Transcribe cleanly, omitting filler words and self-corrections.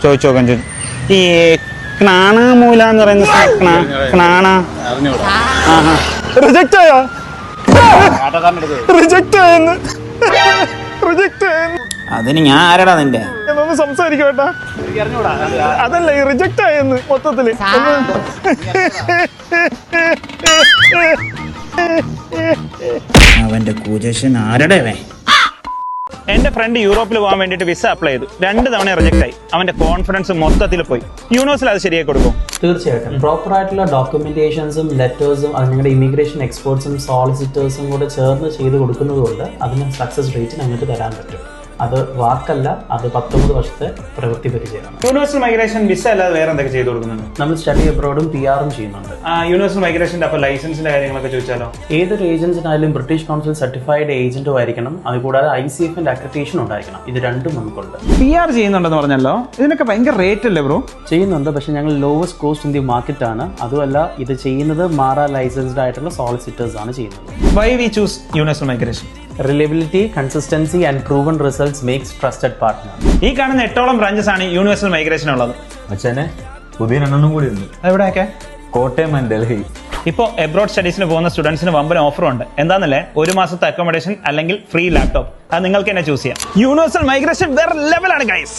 ചോദിച്ചു നോക്കാം ഈ ക്നാണ മൂല എന്ന് പറയുന്ന ക്നാണ റിജക്റ്റ് ആയോ? റിജക്റ്റ് ആയെന്ന്. റിജക്റ്റ് ആയെന്ന്. അതിന് ഞാൻ ആരാടാ നിന്റെ എന്നൊന്ന് സംസാരിക്കട്ടാ. അതല്ല ഈ റിജക്റ്റ് ആയെന്ന് മൊത്തത്തില്. അവന്റെ കൂജേഷൻ ആരുടെ? എന്റെ ഫ്രണ്ട് യൂറോപ്പിൽ പോകാൻ വേണ്ടിയിട്ട് വിസ അപ്ലൈ ചെയ്തു. 2 തവണ റിജക്ട് ആയി. അവന്റെ കോൺഫിഡൻസ് മൊത്തത്തിൽ പോയി. യൂണിവേഴ്സിൽ അത് ശരിയായി കൊടുക്കും? തീർച്ചയായിട്ടും. പ്രോപ്പർ ആയിട്ടുള്ള ഡോക്യുമെന്റേഷൻസും ലെറ്റേഴ്സും അത് നിങ്ങളുടെ ഇമിഗ്രേഷൻ എക്സ്പേർട്സും സോളിസിറ്റേഴ്സും കൂടെ ചേർന്ന് ചെയ്ത് കൊടുക്കുന്നത് കൊണ്ട് അതിന് സക്സസ് റേറ്റ് ഞങ്ങൾക്ക് തരാൻ പറ്റും. അത് വാക്കല്ല, അത് 19 വർഷത്തെ പ്രവൃത്തി പരിചയമാണ്. യൂണിവേഴ്സൽ മൈഗ്രേഷൻ വിസ അല്ലാതെ വേറെ എന്തൊക്കെ ചെയ്ത് കൊടുക്കുന്നുണ്ട്? നമ്മൾ സ്റ്റഡി അബ്രോഡും PR ചെയ്യുന്നുണ്ട്. യൂണിവേഴ്സൽ മൈഗ്രേഷന്റെ അപ്പോൾ ലൈസൻസിന്റെ കാര്യങ്ങളൊക്കെ ചോദിച്ചാലോ? ഏതൊരു ഏജൻസിനായാലും ബ്രിട്ടീഷ് കൗൺസിൽ സർട്ടിഫൈഡ് ഏജന്റും ആയിരിക്കണം. അതുകൂടാതെ ICFന്റെ അക്രഡിറ്റേഷൻ ഉണ്ടായിരിക്കണം. ഇത് രണ്ടും നമുക്കുണ്ട്. PR ചെയ്യുന്നുണ്ടെന്ന് പറഞ്ഞല്ലോ, ഇതിനൊക്കെ ഭയങ്കര റേറ്റ് അല്ലേ ബ്രോ? ചെയ്യുന്നുണ്ട്, പക്ഷെ ഞങ്ങൾ lowest cost in the market ആണ്. അതുമല്ല, ഇത് ചെയ്യുന്നത് മാറ ലൈസൻസ്ഡ് ആയിട്ടുള്ള സോളിസിറ്റേഴ്സ് ആണ് ചെയ്യുന്നത്. Why we choose universal migration? Reliability, consistency and proven results makes trusted partner. ഈ കാണുന്ന 8ഓളം ബ്രാഞ്ചസ് ആണ് യൂണിവേഴ്സൽ മൈഗ്രേഷൻ ഉള്ളത്. അച്ഛനെ പുതിയ 2 കൂടി ഉണ്ട്. എവിടെയൊക്കെ? കോട്ടയം ആൻഡ് ഡൽഹി. ഇപ്പോൾ എബ്രോഡ് സ്റ്റഡീസിന് പോകുന്ന സ്റ്റുഡൻസിന് വമ്പൻ ഓഫറും ഉണ്ട്. എന്താണെന്നല്ലേ, 1 മാസത്തെ അക്കോമഡേഷൻ അല്ലെങ്കിൽ ഫ്രീ ലാപ്ടോപ്പ്. അത് നിങ്ങൾക്ക് തന്നെ ചൂസ് ചെയ്യാം. യൂണിവേഴ്സൽ മൈഗ്രേഷൻ വേറെ ലെവലാണ് ഗൈസ്.